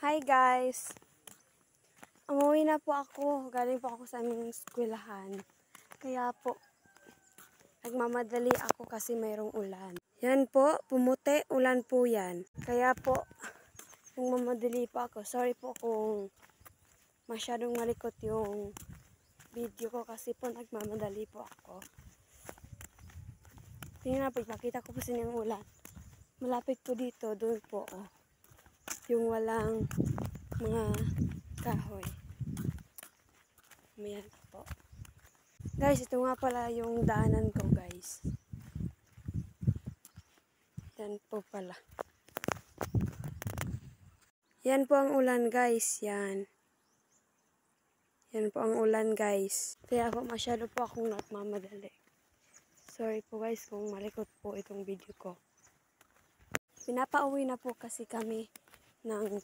Hi guys! Umuwi na po ako. Galing po ako sa aming eskwelahan. Kaya po, nagmamadali ako kasi mayroong ulan. Yan po, pumuti, ulan po yan. Kaya po, nagmamadali po ako. Sorry po kung masyadong malikot yung video ko kasi po nagmamadali po ako. Tingnan po, ipakita ko po sa inyo yung ulan. Malapit po dito, doon po. Oh. Yung walang mga kahoy. Ayan po. Guys, ito nga pala yung daanan ko, guys. Yan po pala. Yan po ang ulan, guys. Yan. Yan po ang ulan, guys. Kaya po masyado po akong nagmamadali. Sorry po guys kung malikot po itong video ko. Pinapauwi na po kasi kami ng